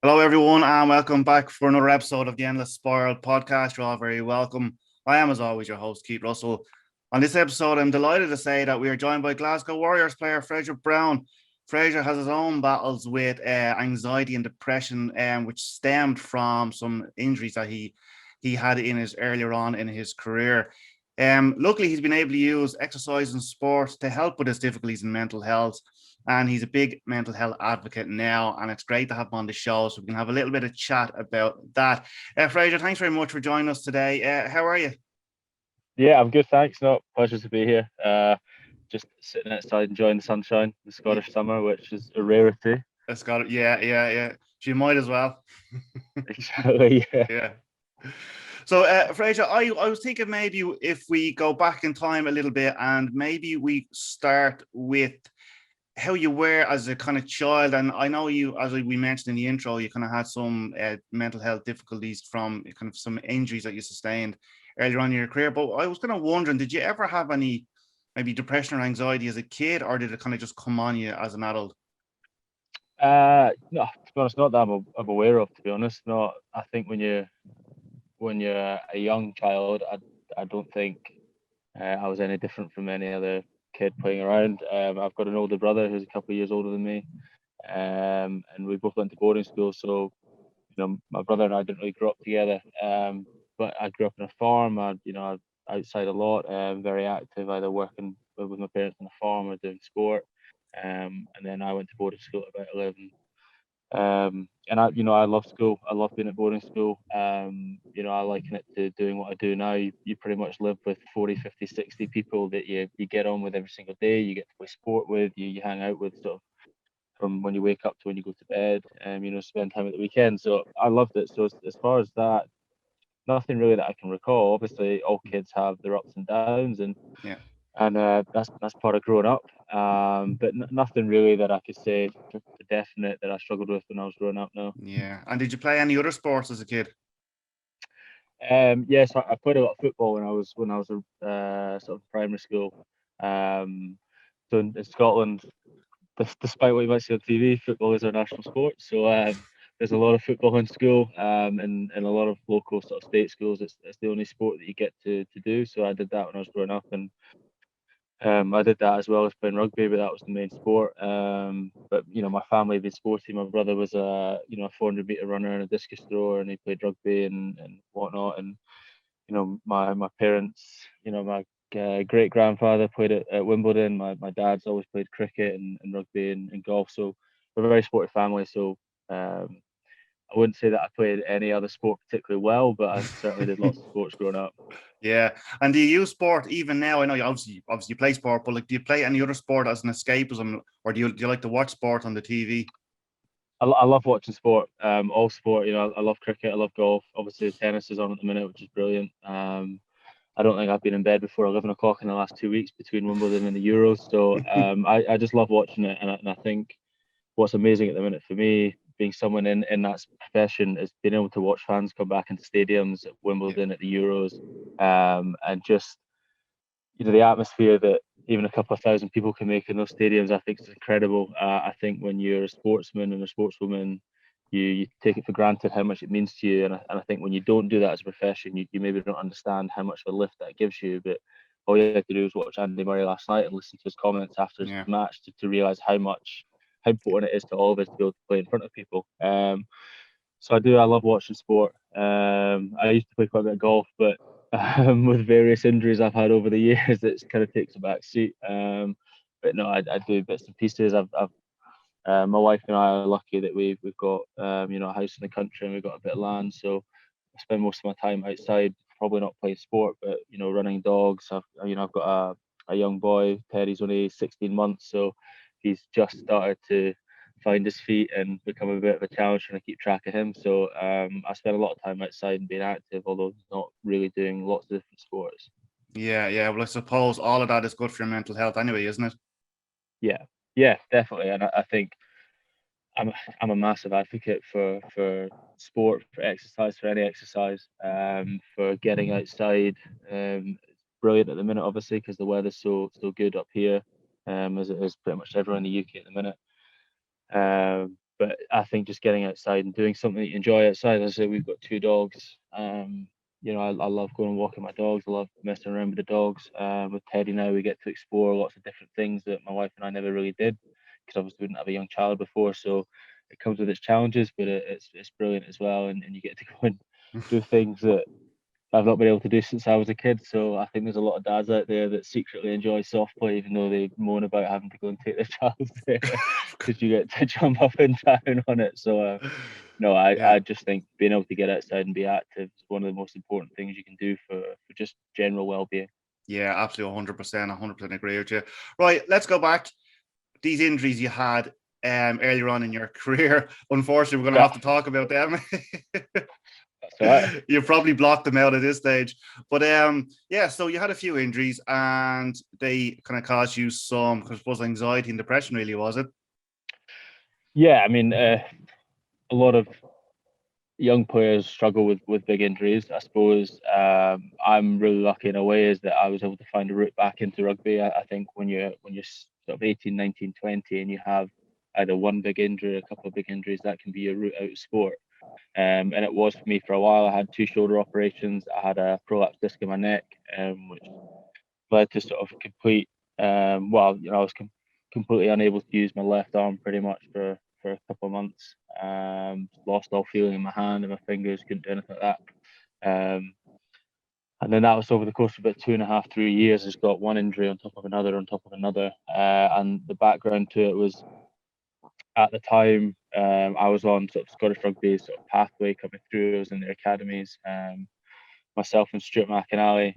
Hello, everyone, and welcome back for another episode of the Endless Spiral podcast. You're all very welcome. I am, as always, your host, Keith Russell. On this episode, I'm delighted to say that we are joined by Glasgow Warriors player Fraser Brown. Fraser has his own battles with anxiety and depression, which stemmed from some injuries that he had in his earlier on in his career. Luckily, he's been able to use exercise and sport to help with his difficulties in mental health, and he's a big mental health advocate now, and it's great to have him on the show so we can have a little bit of chat about that. Fraser, thanks very much for joining us today. How are you? Yeah, I'm good, thanks. No, pleasure to be here. Just sitting outside enjoying the sunshine, the Yeah, Scottish summer, which is a rarity. it's got it. Yeah. So you might as well. Exactly. Yeah. Yeah. So, Fraser, I was thinking maybe if we go back in time a little bit and maybe we start with how you were as a kind of child. And I know you, as we mentioned in the intro, you kind of had some mental health difficulties from kind of some injuries that you sustained earlier on in your career. But I was kind of wondering, did you ever have any maybe depression or anxiety as a kid, or did it kind of just come on you as an adult? No, to be honest, not that I'm aware of. To be honest, no. I think when you're a young child, I don't think I was any different from any other kid playing around. I've got an older brother who's a couple of years older than me, and we both went to boarding school. So my brother and I didn't really grow up together. But I grew up on a farm. Outside a lot, very active, either working with my parents on the farm or doing sport. And then I went to boarding school at about 11. And I love school. I love being at boarding school. I liken it to doing what I do now. You pretty much live with 40, 50, 60 people that you get on with every single day. You get to play sport with, you hang out with sort of from when you wake up to when you go to bed, spend time at the weekend. So I loved it. So as far as that, nothing really that I can recall. Obviously, all kids have their ups and downs, and Yeah. and that's part of growing up. But nothing really that I could say for definite that I struggled with when I was growing up. No. Yeah. And did you play any other sports as a kid? Yes, I played a lot of football when I was sort of primary school. Um, so in Scotland, despite what you might see on TV, football is our national sport. So there's a lot of football in school, and a lot of local sort of state schools. It's the only sport that you get to do. So I did that when I was growing up, and I did that as well as playing rugby, but that was the main sport. But my family being sporty. My brother was a 400-meter runner and a discus thrower, and he played rugby and whatnot. And my parents, my great grandfather played at Wimbledon. My dad's always played cricket and rugby and golf. So we're a very sporty family. So um, I wouldn't say that I played any other sport particularly well, but I certainly did lots of sports growing up. Yeah. And do you use sport even now? I know you obviously you play sport, but like, do you play any other sport as an escapism, or do you like to watch sport on the TV? I love watching sport, all sport. I love cricket, I love golf. Obviously, tennis is on at the minute, which is brilliant. I don't think I've been in bed before 11 o'clock in the last 2 weeks between Wimbledon and the Euros. So I just love watching it. And I think what's amazing at the minute for me, being someone in that profession, is being able to watch fans come back into stadiums at Yeah. Wimbledon, at the Euros, and just the atmosphere that even a couple of thousand people can make in those stadiums. I think is incredible. I think when you're a sportsman and a sportswoman, you take it for granted how much it means to you, and I think when you don't do that as a profession, you maybe don't understand how much of a lift that gives you. But all you have to do is watch Andy Murray last night and listen to his comments after his Yeah. match to realize how important it is to all of us to be able to play in front of people. So I do. I love watching sport. I used to play quite a bit of golf, but with various injuries I've had over the years, it kind of takes a back seat. But no, I do bits and pieces. My wife and I are lucky that we've got a house in the country and we've got a bit of land, so I spend most of my time outside. Probably not playing sport, but running dogs. I've got a young boy. Teddy's only 16 months, so he's just started to find his feet and become a bit of a challenge trying to keep track of him. So I spend a lot of time outside and being active, although not really doing lots of different sports. Yeah. Well, I suppose all of that is good for your mental health anyway, isn't it? Yeah, yeah, definitely. And I think I'm I'm a massive advocate for sport, for exercise, for any exercise, for getting outside. It's brilliant at the minute, obviously, because the weather's so good up here, as it is pretty much everywhere in the UK at the minute. but I think just getting outside and doing something that you enjoy outside. As I say, we've got two dogs. I love going and walking my dogs. I love messing around with the dogs. With Teddy now, we get to explore lots of different things that my wife and I never really did, because obviously we didn't have a young child before. So it comes with its challenges, but it's brilliant as well. And you get to go and do things that I've not been able to do since I was a kid. So I think there's a lot of dads out there that secretly enjoy soft play, even though they moan about having to go and take their child there, because you get to jump up and down on it. So no, I Yeah. just think being able to get outside and be active is one of the most important things you can do for just general well-being. Yeah, absolutely 100%. 100% agree with you. Right, let's go back. These injuries you had earlier on in your career, unfortunately, we're going to Yeah, have to talk about them. that's all right. You probably blocked them out at this stage. But yeah, so you had a few injuries and they kind of caused you some, I suppose, anxiety and depression, really, was it? Yeah, I mean, a lot of young players struggle with big injuries. I suppose I'm really lucky in a way is that I was able to find a route back into rugby. I think when you're sort of 18, 19, 20 and you have either one big injury, a couple of big injuries, that can be your route out of sport. And it was for me for a while. I had two shoulder operations. I had a prolapse disc in my neck, which led to sort of complete. I was completely unable to use my left arm pretty much for a couple of months. Lost all feeling in my hand and my fingers. Couldn't do anything like that. And then that was over the course of about 2.5, 3 years. I just got one injury on top of another on top of another. And the background to it was at the time I was on sort of Scottish rugby sort of pathway coming through. I was in the academies. Myself and Stuart McAnally.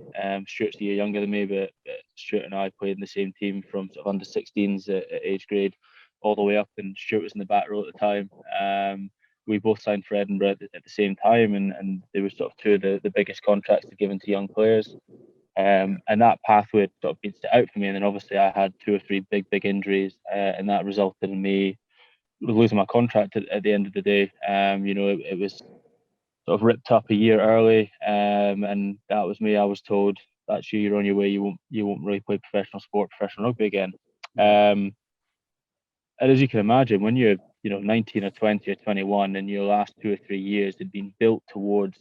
Stuart's a year younger than me, but Stuart and I played in the same team from sort of under 16s at age grade all the way up, and Stuart was in the back row at the time. We both signed for Edinburgh at the same time, and they were sort of two of the biggest contracts given to young players. And that pathway had sort of been set out for me, and then obviously I had two or three big injuries, and that resulted in me losing my contract at the end of the day. It was sort of ripped up a year early, and that was me. I was told that's you. You're on your way. You won't really play professional sport, professional rugby again. Um, and as you can imagine, when you're 19 or 20 or 21, and your last 2 or 3 years had been built towards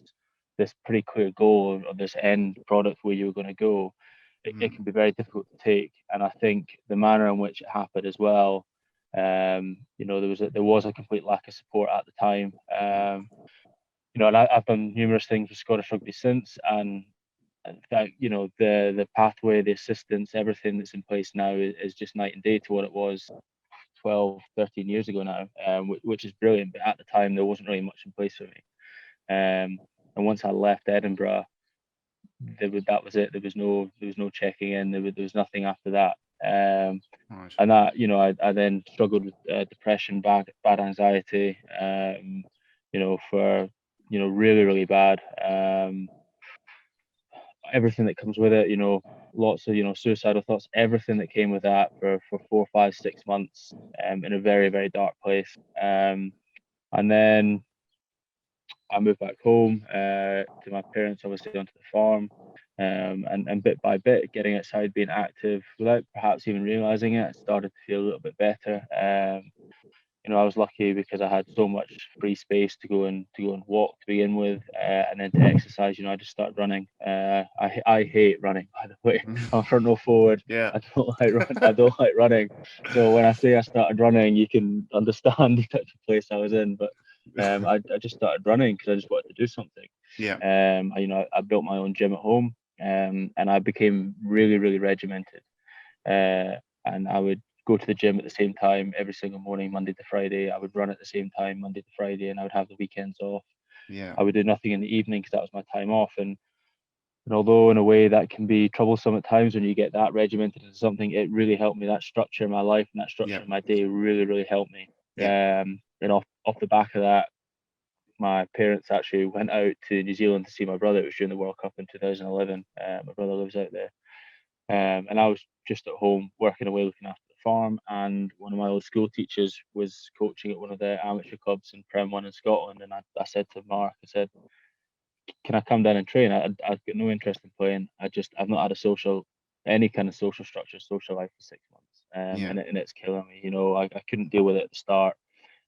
this pretty clear goal or this end product where you were going to go, it can be very difficult to take. And I think the manner in which it happened as well. There was a complete lack of support at the time. And I've done numerous things with Scottish rugby since, and that, the pathway, the assistance, everything that's in place now is just night and day to what it was 12, 13 years ago now, which is brilliant. But at the time, there wasn't really much in place for me. And once I left Edinburgh, that was it. There was no checking in. There was nothing after that. Right. And that, I then struggled with depression, bad anxiety, for really, really bad. Everything that comes with it, lots of suicidal thoughts, everything that came with that for 4, 5, 6 months, in a very, very dark place. And then I moved back home to my parents, obviously onto the farm, and bit by bit, getting outside, being active, without perhaps even realizing it, I started to feel a little bit better. I was lucky because I had so much free space to go and walk to begin with, and then to exercise. I just started running. I hate running, by the way. I'm front row forward. Yeah. I don't like run. I don't like running. So when I say I started running, you can understand the type of place I was in. But I just started running because I just wanted to do something. Yeah. I built my own gym at home, and I became really, really regimented. And I would go to the gym at the same time every single morning, Monday to Friday. I would run at the same time, Monday to Friday, and I would have the weekends off. Yeah. I would do nothing in the evening because that was my time off. And although in a way that can be troublesome at times when you get that regimented into something, it really helped me. That structure in my life and that structure Yeah. in my day really, really helped me. Yeah. And off the back of that, my parents actually went out to New Zealand to see my brother. It was during the World Cup in 2011. My brother lives out there. And I was just at home working away looking after the farm. And one of my old school teachers was coaching at one of the amateur clubs in Prem 1 in Scotland. And I said to Mark, I said, can I come down and train? I've got no interest in playing. I've not had any kind of social structure, social life for 6 months. Yeah. And it's killing me. I couldn't deal with it at the start.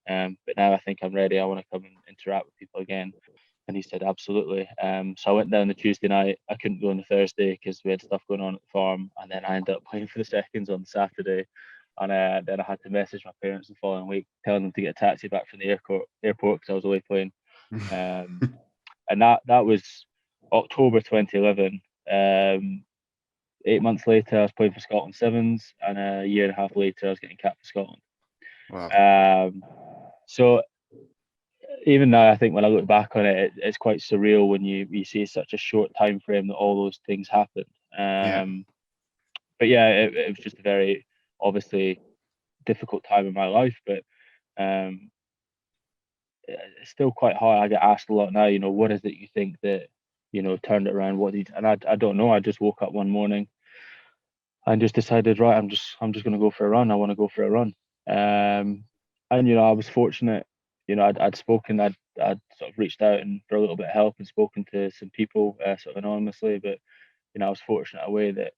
But now I think I'm ready. I want to come and interact with people again. And he said, absolutely. So I went down the Tuesday night. I couldn't go on the Thursday because we had stuff going on at the farm. And then I ended up playing for the seconds on Saturday. And then I had to message my parents the following week, telling them to get a taxi back from the airport because I was away playing. Um, and that was October 2011. 8 months later, I was playing for Scotland Sevens, and a year and a half later, I was getting capped for Scotland. Wow. So even now, I think when I look back on it, it's quite surreal when you see such a short time frame that all those things happened. Yeah. But yeah, it was just a very obviously difficult time in my life, but um, it's still quite hard. I get asked a lot now, what is it you think that, turned it around? And I don't know. I just woke up one morning and just decided, right, I'm just gonna go for a run. I want to go for a run. And I was fortunate. I'd spoken. I'd sort of reached out and for a little bit of help and spoken to some people sort of anonymously. But I was fortunate in a way that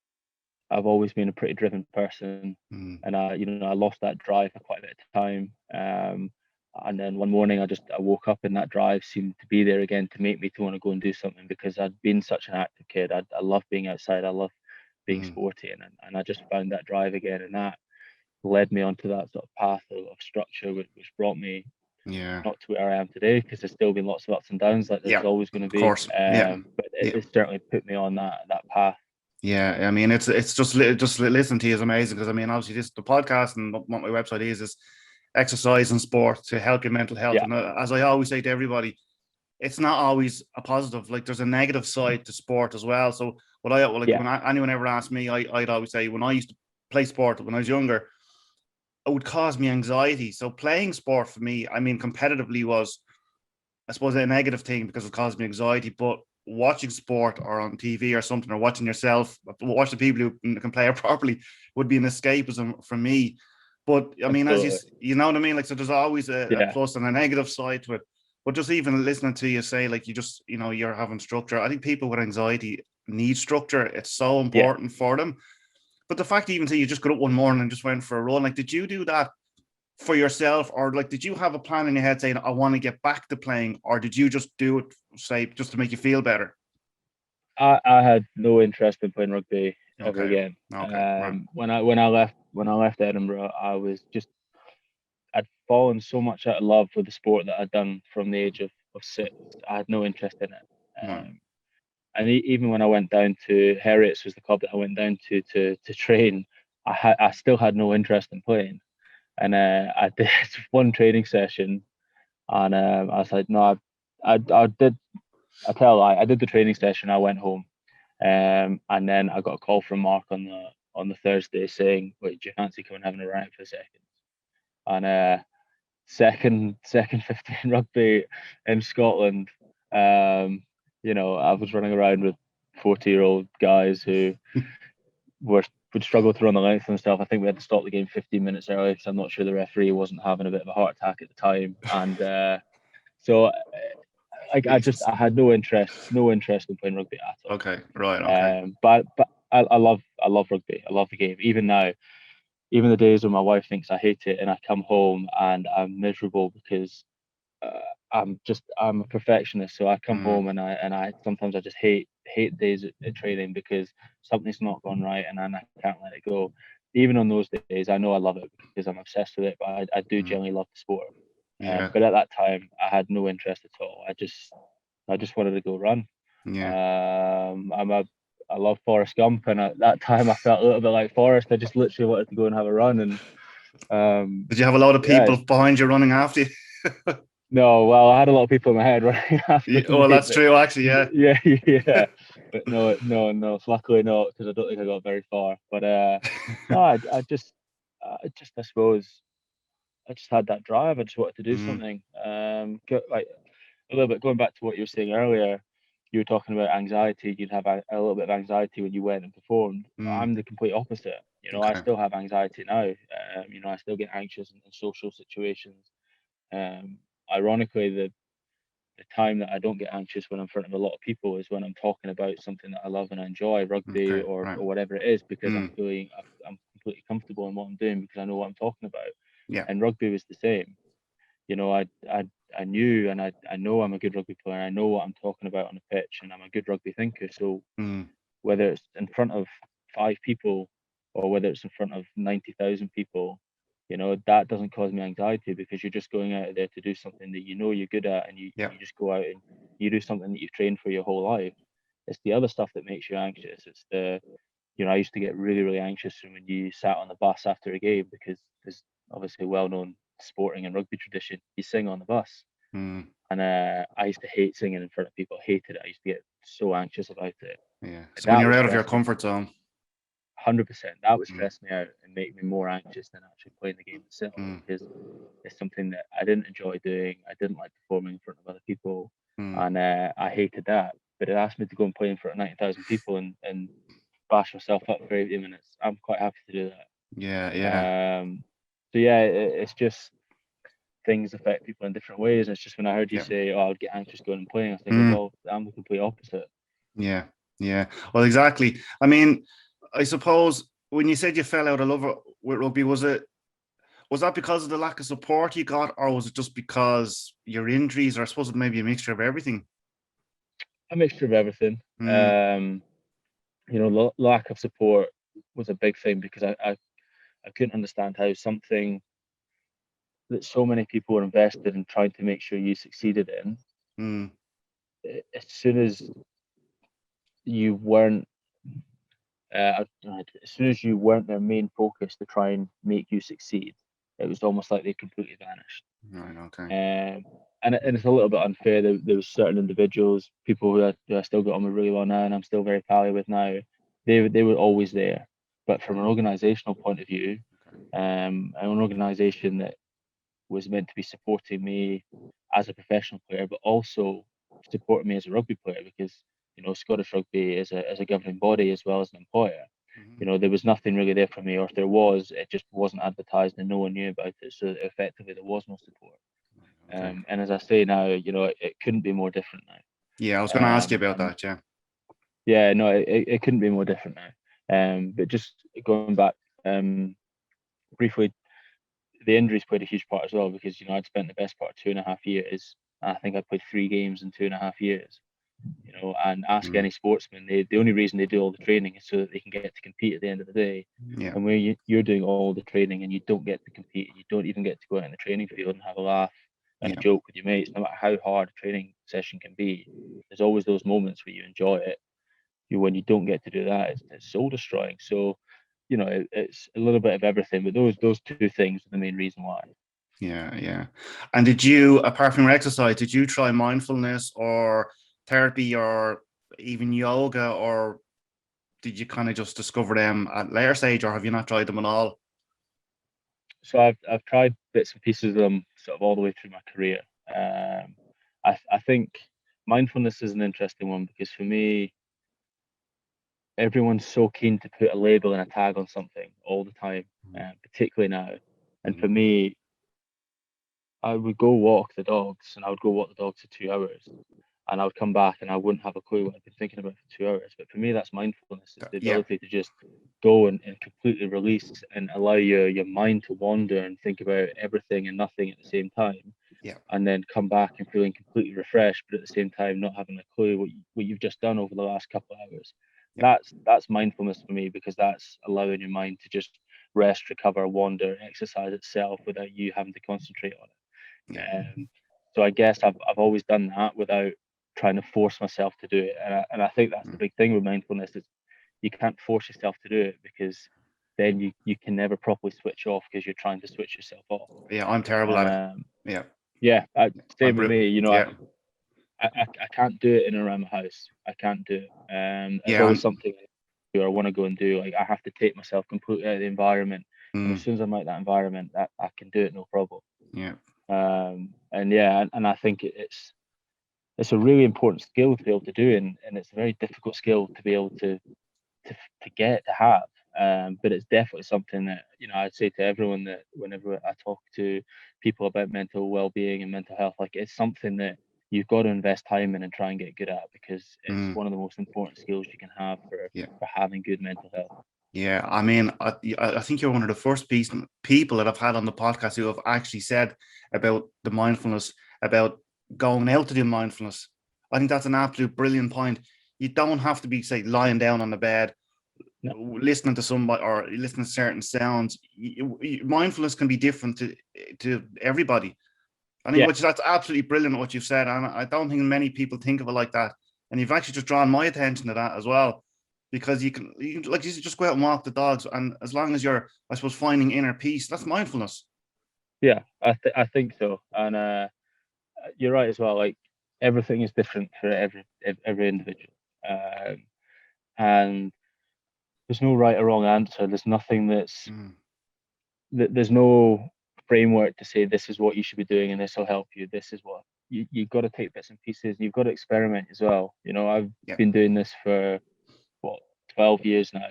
I've always been a pretty driven person, and I lost that drive for quite a bit of time. And then one morning, I woke up and that drive seemed to be there again to make me to want to go and do something because I'd been such an active kid. I love being outside. I love being sporty, and I just found that drive again, and that led me onto that sort of path of structure, which brought me not to where I am today, because there's still been lots of ups and downs, like there's always going to be. Course. But it certainly put me on that path. Yeah, I mean, it's just listening to you is amazing because I mean, obviously, the podcast and what my website is exercise and sport to help your mental health. Yeah. And as I always say to everybody, it's not always a positive. Like there's a negative side to sport as well. So when anyone ever asked me, I'd always say when I used to play sport when I was younger, it would cause me anxiety. So playing sport for me, I mean, competitively was, I suppose, a negative thing because it caused me anxiety. But watching sport or on TV or something, or watching yourself, watch the people who can play it properly, would be an escapism for me. But I mean, Absolutely. as you know what I mean? Like, so there's always a plus and a negative side to it. But just even listening to you say, like, you're having structure. I think people with anxiety need structure. It's so important for them. But the fact even say you just got up one morning and just went for a run, like, did you do that for yourself, or like, did you have a plan in your head saying, I want to get back to playing, or did you just do it, say, just to make you feel better? I had no interest in playing rugby ever again. Right. When I left Edinburgh, I'd fallen so much out of love with the sport that I'd done from the age of 6. I had no interest in it. And even when I went down to Heriots, was the club that I went down to train, I still had no interest in playing. And I did one training session, and I was like, no, I did. I tell a lie, I did the training session. I went home, and then I got a call from Mark on the Thursday saying, "Wait, do you fancy coming and having a rant for a second?" And second 15 rugby in Scotland. I was running around with 40-year-old guys who would struggle to run the length and stuff. I think we had to stop the game 15 minutes early because I'm not sure the referee wasn't having a bit of a heart attack at the time. And so I had no interest in playing rugby at all. Okay, right, okay. But I love rugby. I love the game. Even now, even the days when my wife thinks I hate it and I come home and I'm miserable because I'm a perfectionist. So I come home and I sometimes I just hate days at training because something's not gone right and I can't let it go. Even on those days, I know I love it because I'm obsessed with it, but I do genuinely love the sport. But at that time, I had no interest at all. I just wanted to go run. I love Forrest Gump, and at that time I felt a little bit like Forrest. I just literally wanted to go and have a run. And did you have a lot of people behind you running after you? No, well, I had a lot of people in my head running after me. Well, that's true, actually. Yeah. But no. Luckily not, because I don't think I got very far. But no, I suppose I just had that drive. I just wanted to do something. Like a little bit going back to what you were saying earlier. You were talking about anxiety. You'd have a little bit of anxiety when you went and performed. I'm the complete opposite. I still have anxiety now. I still get anxious in social situations. Ironically, the time that I don't get anxious when I'm in front of a lot of people is when I'm talking about something that I love and I enjoy, rugby or whatever it is, because I'm completely comfortable in what I'm doing because I know what I'm talking about. Yeah. And rugby was the same. I knew, and I know I'm a good rugby player. And I know what I'm talking about on the pitch, and I'm a good rugby thinker. So Mm. whether it's in front of 5 people or whether it's in front of 90,000 people, that doesn't cause me anxiety, because you're just going out there to do something that you're good at, and you, Yeah. you just go out and you do something that you've trained for your whole life. It's the other stuff that makes you anxious. It's I used to get really, really anxious when you sat on the bus after a game, because there's obviously a well-known sporting and rugby tradition. You sing on the bus. Mm. And I used to hate singing in front of people. I hated it. I used to get so anxious about it. Yeah. So when That you're would out of your stress me comfort zone. 100%. That would Mm. stress me out and make me more anxious than actually playing the game itself, Mm. because it's something that I didn't enjoy doing. I didn't like performing in front of other people, Mm. and I hated that. But it asked me to go and play in front of 90,000 people and bash myself up for 80 minutes. I'm quite happy to do Yeah. Yeah. that. So yeah, it's just things affect people in different ways. And it's just when I heard you Yeah. say, "Oh, I'd get anxious going and playing," I was thinking, Mm. well, I'm the complete opposite. Yeah. Yeah. Well, exactly. I mean, I suppose when you said you fell out of love with rugby, was that because of the lack of support you got, or was it just because your injuries, or I suppose it may be a mixture of everything? A mixture of everything. Mm. Lack of support was a big thing, because I couldn't understand how something that so many people were invested in trying to make sure you succeeded in, Mm. as soon as you weren't, as soon as you weren't their main focus to try and make you succeed, it was almost like they completely vanished. Right. Okay. And it's a little bit unfair. There was certain individuals, people who I still get on with really well now, and I'm still very pally with now. They were always there, but from an organisational point of view, an organisation that was meant to be supporting me as a professional player, but also supporting me as a rugby player, because Scottish Rugby is a governing body as well as an employer. Mhm. There was nothing really there for me, or if there was, it just wasn't advertised and no one knew about it. So effectively, there was no support. Okay. And as I say now, it couldn't be more different Yeah, I was going to now. ask you about And that. Yeah. yeah, no, it couldn't be more different now. But just going back briefly, the injuries played a huge part as well, because I'd spent the best part of 2.5 years. I think I played 3 games in 2.5 years. And ask Mm. any sportsman, the only reason they do all the training is so that they can get to compete at the end of the day. Yeah. And where you're doing all the training and you don't get to compete, you don't even get to go out in the training field and have a laugh and a Yeah. joke with your mates, no matter how hard a training session can be. There's always those moments where you enjoy it. When you don't get to do that, it's soul destroying. So, it's a little bit of everything, but those two things are the main reason why. Yeah. Yeah. And did you, apart from your exercise, did you try mindfulness or therapy or even yoga, or did you kind of just discover them at later stage, or have you not tried them at all? So I've tried bits and pieces of them sort of all the way through my career. Um, I think mindfulness is an interesting one, because for me, everyone's so keen to put a label and a tag on something all the time, particularly now. And Mm. for me, I would go walk the dogs, and I would go walk the dogs for 2 hours, and I would come back and I wouldn't have a clue what I've been thinking about for 2 hours. But for me, that's mindfulness. It's the Yeah. ability to just go and completely release and allow your mind to wander and think about everything and nothing at the same time, Yeah. and then come back and feeling completely refreshed, but at the same time not having a clue what you've just done over the last couple of hours. Yeah. That's mindfulness for me, because that's allowing your mind to just rest, recover, wander, exercise itself without you having to concentrate on it. Yeah. So I guess I've always done that without trying to force myself to do it, and I think that's the Mm. big thing with mindfulness is you can't force yourself to do it, because then you can never properly switch off, because you're trying to switch yourself off. Yeah. I'm terrible at it. Um, Yeah. yeah, I'm same with me. yeah. I can't do it in and around my house. I can't do it. It's Yeah. always something I want to go and do. Like I have to take myself completely out of the environment, and as Mm. soon as I'm out of that environment, that I can do it no problem. Yeah. And yeah, and I think it's a really important skill to be able to do, and it's a very difficult skill to be able to get to have. But it's definitely something that I'd say to everyone that whenever I talk to people about mental well-being and mental health, like it's something that you've got to invest time in and try and get good at, because it's Mm. one of the most important skills you can have Yeah. for having good mental health. Yeah, I mean, I think you're one of the first people that I've had on the podcast who have actually said about the mindfulness, about going out to do mindfulness. I think that's an absolute brilliant point. You don't have to be, say, lying down on the bed, No. listening to somebody or listening to certain sounds. Mindfulness can be different to everybody. I think Yeah, which that's absolutely brilliant what you've said, and I don't think many people think of it like that. And you've actually just drawn my attention to that as well, because you can like you just go out and walk the dogs, and as long as you're, I suppose, finding inner peace, that's mindfulness. yeah, I think so, and you're right as well. Like everything is different for every individual, um, and there's no right or wrong answer. There's nothing Mm, there's no framework to say this is what you should be doing and this will help you. This is what you've got to take bits and pieces. You've got to experiment as well. I've yeah. been doing this for what 12 years now,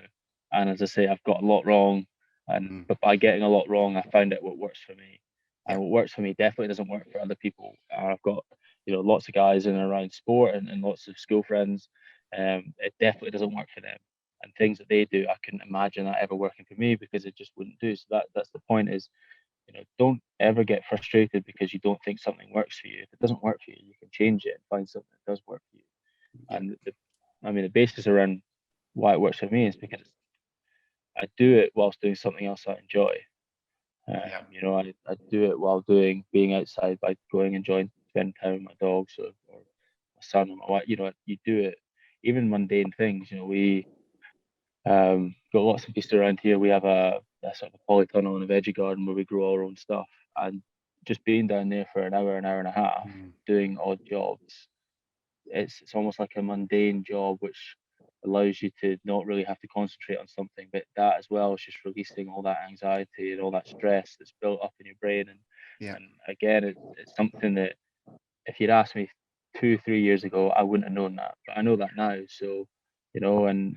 and as I say, I've got a lot wrong, and Mm, but by getting a lot wrong, I found out what works for me, yeah. and what works for me definitely doesn't work for other people. I've got lots of guys in and around sport and lots of school friends. It definitely doesn't work for them, and things that they do, I couldn't imagine that ever working for me because it just wouldn't do. So that's the point is, don't ever get frustrated because you don't think something works for you. If it doesn't work for you, you can change it and find something that does work for you. Yeah. And I mean, the basis around why it works for me is because I do it whilst doing something else I enjoy. Yeah. I do it while being outside by going enjoying spending time with my dogs or my son or my wife. You do it, even mundane things. We got lots of pieces around here. We have a sort of a polytunnel and a veggie garden where we grow our own stuff. And just being down there for an hour and a half, Mm, doing odd jobs, it's almost like a mundane job, which allows you to not really have to concentrate on something. But that as well is just releasing all that anxiety and all that stress that's built up in your brain. yeah. And again, it's something that if you'd asked me 2, 3 years ago, I wouldn't have known that. But I know that now. So, and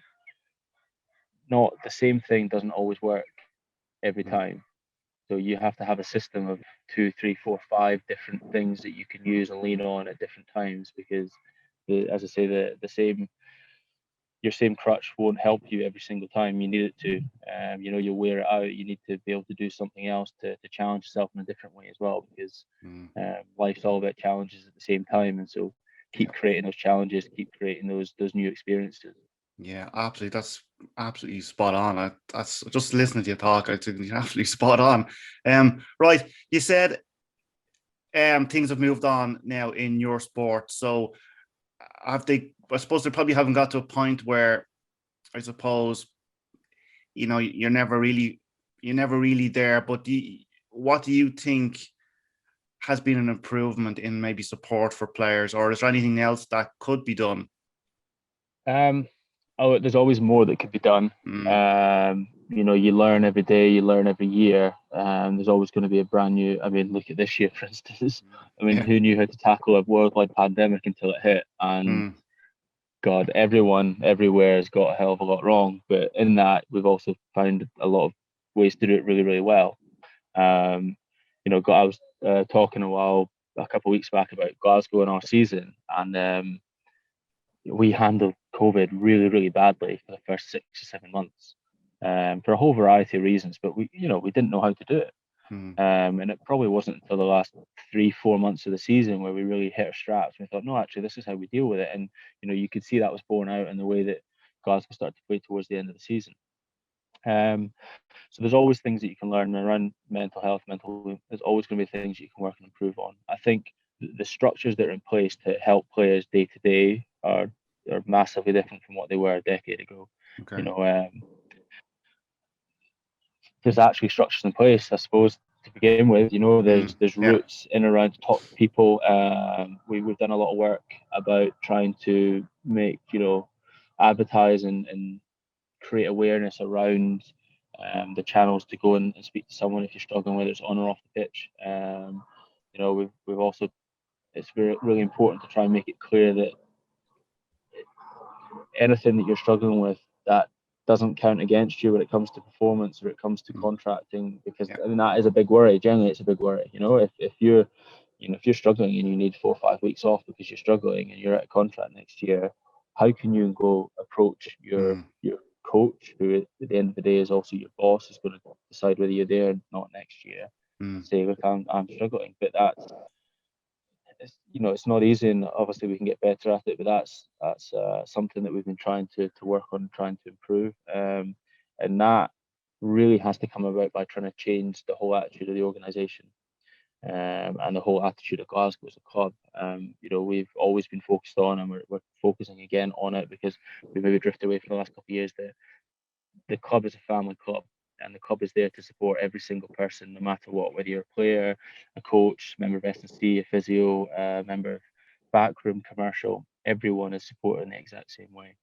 not the same thing doesn't always work every Mm, time. So you have to have a system of two, three, four, five different things that you can use and lean on at different times because as I say, the same your same crutch won't help you every single time you need it to. You'll wear it out. You need to be able to do something else to challenge yourself in a different way as well because mm, life's all about challenges at the same time. And so keep yeah. creating those challenges, keep creating those new experiences. Yeah, absolutely. That's absolutely spot on. That's just listening to you talk. I think you're absolutely spot on. Right. You said things have moved on now in your sport. So have they? I suppose they probably haven't got to a point where I suppose you're never really there. But what do you think has been an improvement in maybe support for players, or is there anything else that could be done? Um, there's always more that could be done. Mm, You learn every day, you learn every year. There's always going to be a brand new. I mean, look at this year, for instance. I mean, yeah. who knew how to tackle a worldwide pandemic until it hit? And Mm, God, everyone everywhere has got a hell of a lot wrong. But in that, we've also found a lot of ways to do it really, really well. Um, I was talking a couple of weeks back about Glasgow and our season, and we handled COVID really, really badly for the first 6 or 7 months, for a whole variety of reasons. But we didn't know how to do it, mm, and it probably wasn't until the last 3, 4 months of the season where we really hit our straps. We thought, no, actually, this is how we deal with it, and you could see that was borne out in the way that Glasgow started to play towards the end of the season. So there's always things that you can learn around mental health, mental. There's always going to be things you can work and improve on. I think the structures that are in place to help players day to day are massively different from what they were a decade ago. You okay. know, there's actually structures in place, I suppose, to begin with. Mm, There's yeah. routes in and around to talk to people. We've done a lot of work about trying to make advertise and create awareness around the channels to go and speak to someone if you're struggling, whether it's on or off the pitch. We've also it's really important to try and make it clear that anything that you're struggling with that doesn't count against you when it comes to performance or it comes to Mm, contracting, because yeah. I mean that is a big worry. Generally, it's a big worry. If you're struggling and you need 4 or 5 weeks off because you're struggling and you're at a contract next year, how can you go approach your Mm, your coach, who at the end of the day is also your boss, is going to decide whether you're there or not next year, and say, look, I'm struggling. But it's not easy, and obviously we can get better at it. But that's something that we've been trying to work on, trying to improve, and that really has to come about by trying to change the whole attitude of the organisation. And the whole attitude of Glasgow as a club. We've always been focused on, and we're focusing again on it, because we maybe drifted away for the last couple of years. The club is a family club, and the club is there to support every single person, no matter what, whether you're a player, a coach, member of S&C, a physio, a member of backroom, commercial. Everyone is supported in the exact same way.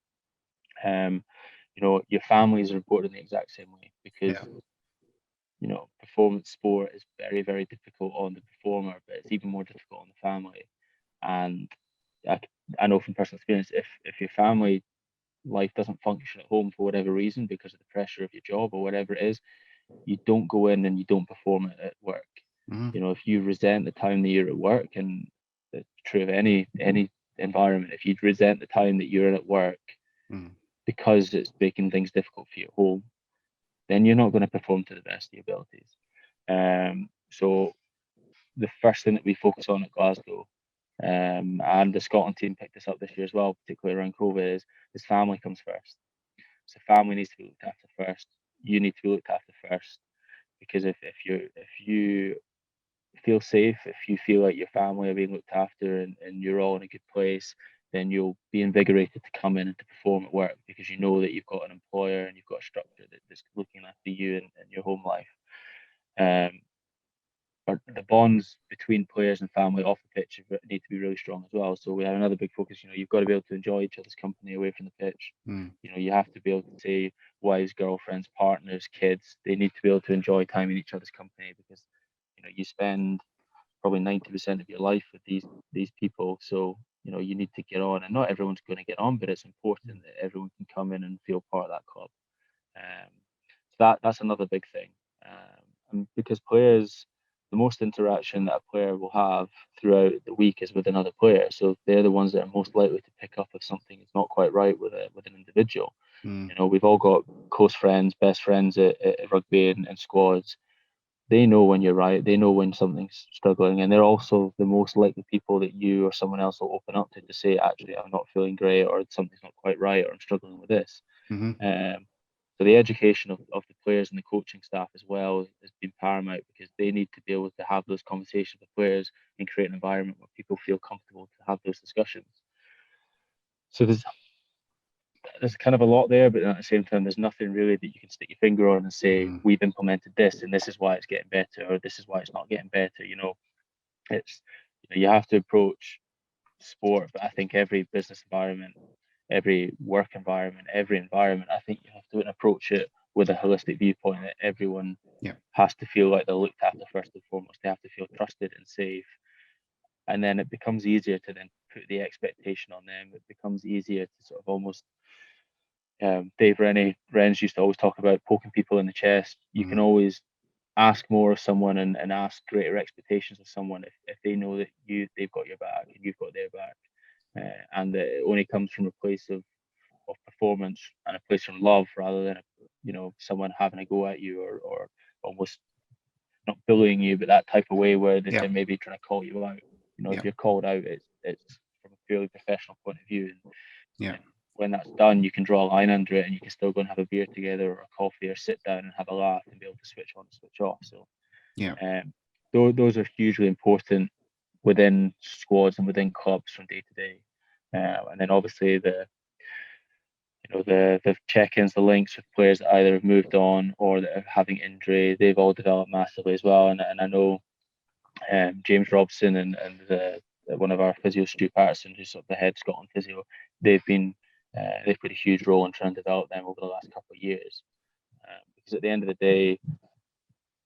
Your families are supported in the exact same way, because performance sport is very, very difficult on the performer, but it's even more difficult on the family. And I know from personal experience, if your family life doesn't function at home for whatever reason, because of the pressure of your job or whatever it is, you don't go in and you don't perform it at work. If you resent the time that you're at work, and it's true of any environment, if you resent the time that you're at work because it's making things difficult for you at home, then you're not going to perform to the best of your abilities. So the first thing that we focus on at Glasgow, and the Scotland team picked this up this year as well, particularly around COVID, is family comes first. So family needs to be looked after first. You need to be looked after first, because if you feel safe, if you feel like your family are being looked after, and you're all in a good place, then you'll be invigorated to come in and to perform at work, because you know that you've got an employer and you've got a structure that's looking after you and your home life. But the bonds between players and family off the pitch need to be really strong as well. So we have another big focus. You've got to be able to enjoy each other's company away from the pitch. You have to be able to say wives, girlfriends, partners, kids. They need to be able to enjoy time in each other's company, because you spend probably 90% of your life with these people. So you need to get on, and not everyone's going to get on, but it's important that everyone can come in and feel part of that club. So that's another big thing, and because players, the most interaction that a player will have throughout the week is with another player. So they're the ones that are most likely to pick up if something is not quite right with an individual. We've all got close friends, best friends at rugby and squads. They know when you're right. They know when something's struggling, and they're also the most likely people that you or someone else will open up to say, actually, I'm not feeling great, or something's not quite right, or I'm struggling with this. So the education of the players and the coaching staff as well has been paramount, because they need to be able to have those conversations with players and create an environment where people feel comfortable to have those discussions. So there's kind of a lot there, but at the same time, there's nothing really that you can stick your finger on and say, we've implemented this and this is why it's getting better, or this is why it's not getting better. It's you have to approach sport, but I think every business environment, every work environment, every environment, I think you have to approach it with a holistic viewpoint, that everyone has to feel like they're looked after first and foremost. They have to feel trusted and safe, and then it becomes easier to then put the expectation on them. It becomes easier to sort of almost Dave Renz used to always talk about poking people in the chest. You can always ask more of someone and ask greater expectations of someone if they know that they've got your back and you've got their back, and that it only comes from a place of performance and a place from love, rather than someone having a go at you, or almost not bullying you, but that type of way where they're maybe trying to call you out. If you're called out, it's from a purely professional point of view. And when that's done, you can draw a line under it, and you can still go and have a beer together or a coffee, or sit down and have a laugh and be able to switch on and switch off. So those are hugely important within squads and within clubs from day to day. And then obviously the check-ins, the links with players that either have moved on or that are having injury, they've all developed massively as well. And I know James Robson and one of our physios, Stu Patterson, who's sort of the head Scotland physio, they've played a huge role in trying to develop them over the last couple of years. Because at the end of the day,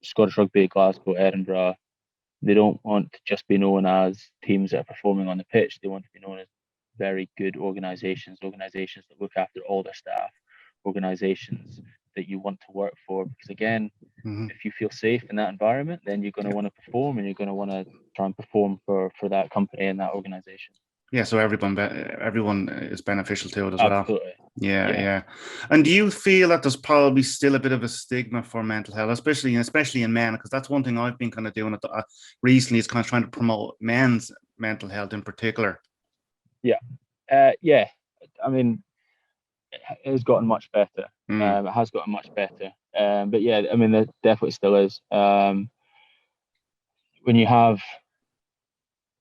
Scottish Rugby, Glasgow, Edinburgh, they don't want to just be known as teams that are performing on the pitch. They want to be known as very good organisations that look after all their staff, organisations that you want to work for. Because again, if you feel safe in that environment, then you're going to want to perform, and you're going to want to try and perform for that company and that organisation. Yeah, so everyone is beneficial to it as well. Absolutely. Yeah, Yeah. yeah. And do you feel that there's probably still a bit of a stigma for mental health, especially in men? Because that's one thing I've been kind of doing recently is kind of trying to promote men's mental health in particular. Yeah. Yeah. I mean, it has gotten much better. Mm, It has gotten much better. But yeah, I mean, there definitely still is. When you have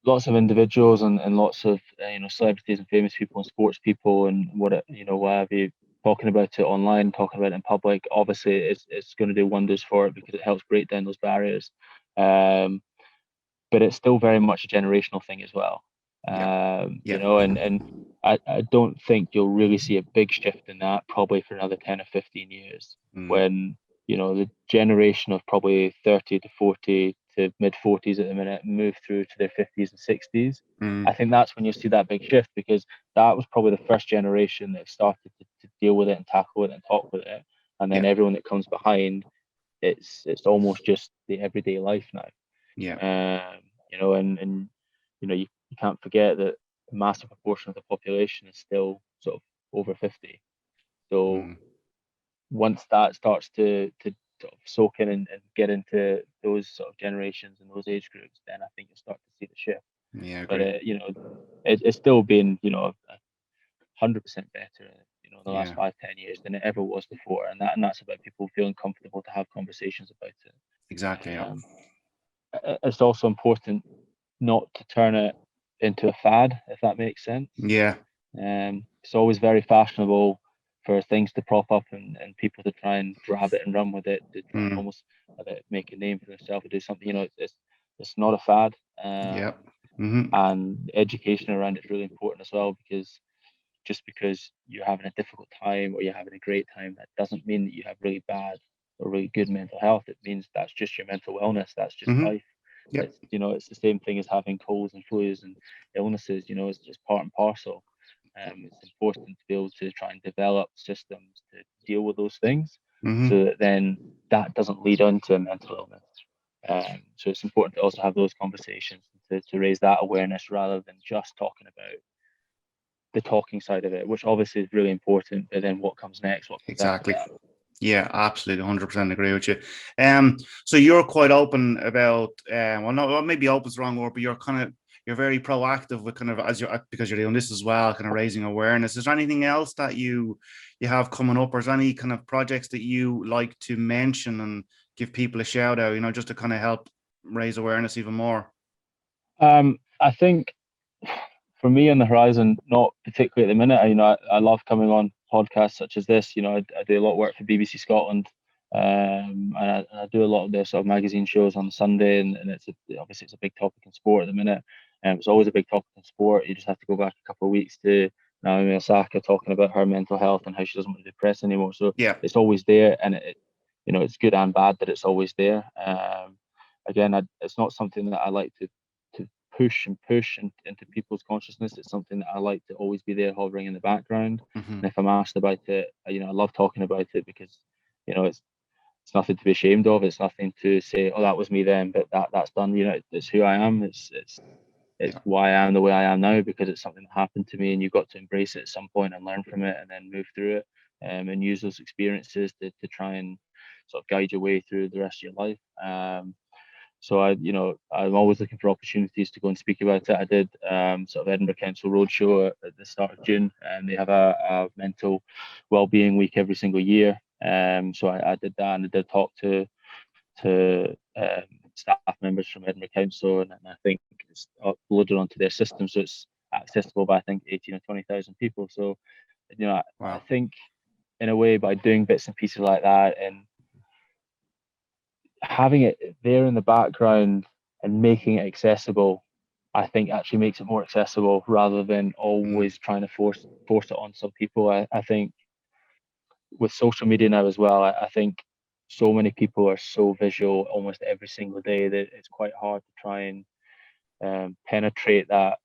lots of individuals and lots of celebrities and famous people and sports people and what have you talking about it online, talking about it in public, obviously it's going to do wonders for it because it helps break down those barriers. Um, but it's still very much a generational thing as well. yeah, yeah. And I don't think you'll really see a big shift in that probably for another 10 or 15 years Mm, when, the generation of probably 30 to 40 to mid 40s at the minute move through to their 50s and 60s. mm, I think that's when you'll see that big shift because that was probably the first generation that started to deal with it and tackle it and talk with it. And yeah, then everyone that comes behind, it's almost just the everyday life now. yeah. And you can't forget that a massive proportion of the population is still sort of over 50. So Mm, once that starts to sort of soak in and get into those sort of generations and those age groups, then I think you'll start to see the shift. yeah, I But agree. it's still been 100% better in the last Yeah, 5, 10 years than it ever was before, and that's about people feeling comfortable to have conversations about it. exactly. Yeah, Um, it's also important not to turn it into a fad, if that makes sense. yeah. It's always very fashionable for things to prop up and people to try and grab it and run with it, to try and Mm, almost make a name for themselves or do something. It's not a fad, yeah. Hmm. and education around it is really important as well because just because you're having a difficult time or you're having a great time, that doesn't mean that you have really bad or really good mental health. It means that's just your mental wellness. That's just Hmm. life. Yep. It's the same thing as having colds and flus and illnesses. It's just part and parcel. It's important to be able to try and develop systems to deal with those things, Hmm. so that then that doesn't lead on to a mental illness. So it's important to also have those conversations to raise that awareness rather than just talking about the talking side of it, which obviously is really important. But then what comes next? What comes after Exactly. that? Yeah, absolutely, 100% agree with you. So you're quite open about, well, no, well, maybe open's the wrong word, but you're very proactive with kind of as you're because you're doing this as well, kind of raising awareness. Is there anything else that you have coming up, or is there any kind of projects that you like to mention and give people a shout out? Just to kind of help raise awareness even more. I think for me on the horizon, not particularly at the minute. I love coming on podcasts such as this. I do a lot of work for BBC Scotland, and I do a lot of their sort of magazine shows on Sunday, and obviously it's a big topic in sport at the minute. It's always a big topic in sport. You just have to go back a couple of weeks to Naomi Osaka talking about her mental health and how she doesn't want to do press anymore. So Yeah. it's always there, and it's good and bad that it's always there. Again, it's not something that I like to push into people's consciousness. It's something that I like to always be there hovering in the background. Hmm. And if I'm asked about it, I love talking about it because, it's nothing to be ashamed of. It's nothing to say, oh, that was me then, but that's done. It's who I am. It's Yeah. why I am the way I am now because it's something that happened to me, and you've got to embrace it at some point and learn from it, and then move through it, and use those experiences to try and sort of guide your way through the rest of your life. So I'm always looking for opportunities to go and speak about it. I did sort of Edinburgh Council Roadshow at the start of June, and they have a mental well-being week every single year. So I did that, and I did talk to staff members from Edinburgh Council, and I think it's uploaded onto their system, so it's accessible by I think 18 or 20,000 people. So I Wow. think in a way by doing bits and pieces like that and having it there in the background and making it accessible, I think actually makes it more accessible rather than Mm, always trying to force it on some people. I think with social media now as well, I think so many people are so visual almost every single day that it's quite hard to try and penetrate that.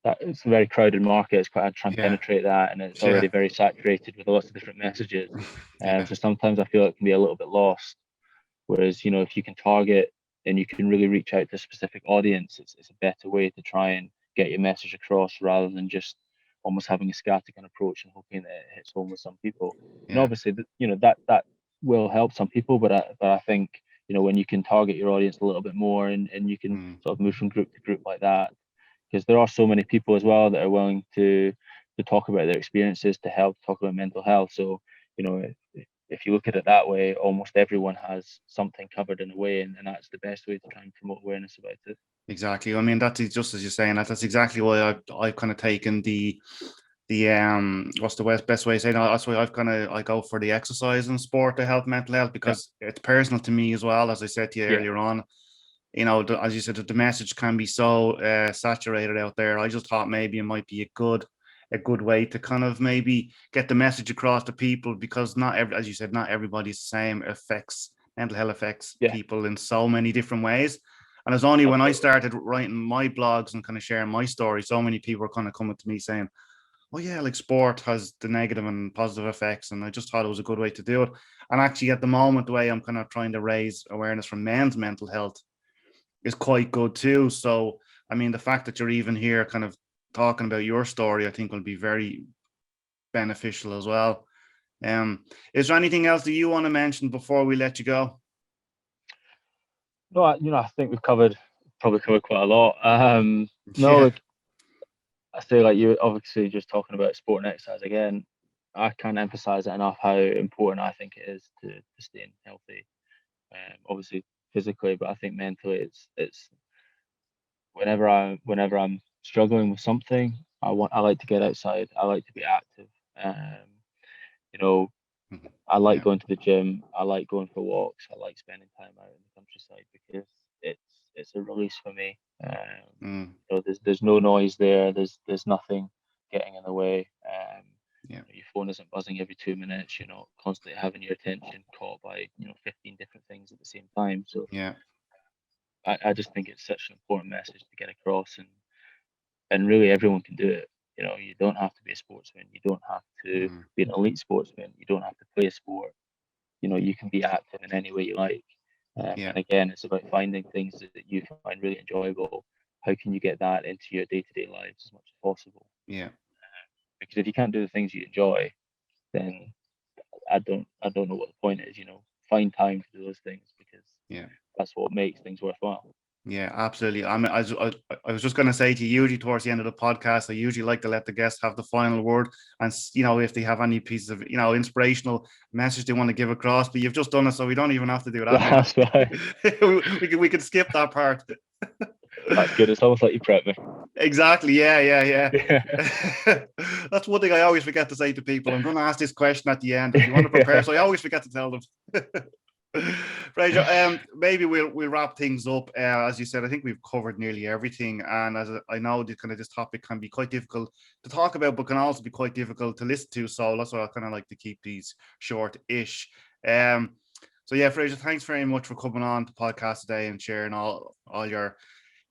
That it's a very crowded market. It's quite hard to try and yeah. penetrate that, and it's Yeah. already very saturated with lots of different messages. Yeah. So sometimes I feel it can be a little bit lost. Whereas, if you can target and you can really reach out to a specific audience, it's a better way to try and get your message across rather than just almost having a scattergun approach and hoping that it hits home with some people. And Yeah. obviously, that will help some people, but I think when you can target your audience a little bit more and you can sort of move from group to group like that, because there are so many people as well that are willing to talk about their experiences, to help talk about mental health. So if you look at it that way, almost everyone has something covered in a way, and that's the best way to try and promote awareness about it. Exactly. I mean, that's just as you're saying that. That's exactly why I've kind of taken the what's the best way of saying it? That's why I go for the exercise and sport to help mental health, because it's personal to me as well. As I said to you earlier on, as you said, the message can be so saturated out there. I just thought maybe it might be a good way to kind of maybe get the message across to people, because as you said, not everybody's the same. Mental health affects people in so many different ways. And it's only when I started writing my blogs and kind of sharing my story, so many people were kind of coming to me saying, oh yeah, like sport has the negative and positive effects. And I just thought it was a good way to do it. And actually at the moment, the way I'm kind of trying to raise awareness for men's mental health is quite good too. So, I mean, the fact that you're even here kind of talking about your story, I think will be very beneficial as well. Is there anything else that you want to mention before we let you go? No, I think we've probably covered quite a lot. No, Yeah. like I say, like you obviously just talking about sport and exercise again, I can't emphasize it enough how important I think it is to staying healthy. Obviously physically, but I think mentally, it's whenever I'm struggling with something, I like to get outside. I like to be active. You know, I like going to the gym. I like going for walks. I like spending time out in the countryside because it's a release for me. There's no noise there. There's nothing getting in the way. Your phone isn't buzzing every 2 minutes. You're not constantly having your attention caught by 15 different things at the same time. So I just think it's such an important message to get across, and really everyone can do it. You don't have to be a sportsman. You don't have to be an elite sportsman. You don't have to play a sport. You can be active in any way you like. And again, it's about finding things that you find really enjoyable. How can you get that into your day-to-day lives as much as possible? Yeah. Because if you can't do the things you enjoy, then I don't know what the point is. Find time to do those things, because that's what makes things worthwhile. Yeah, absolutely. I mean, I was just going to say to you, usually towards the end of the podcast, I usually like to let the guests have the final word, and if they have any pieces of inspirational message they want to give across. But you've just done it, so we don't even have to do that now. That's right. we can skip that part. That's good. It's almost like you prep me. Exactly. Yeah. That's one thing I always forget to say to people. I'm going to ask this question at the end. If you want to prepare, so I always forget to tell them. Fraser, maybe we'll wrap things up. As you said, I think we've covered nearly everything, and as I know, this topic can be quite difficult to talk about, but can also be quite difficult to listen to. So that's why I kind of like to keep these short-ish. So yeah, Fraser, thanks very much for coming on the podcast today and sharing all your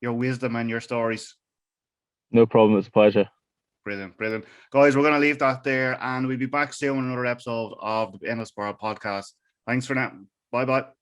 wisdom and your stories. No problem. It's a pleasure. Brilliant. Guys, we're going to leave that there, and we'll be back soon with another episode of the Endless Spiral podcast. Thanks for now. Bye-bye.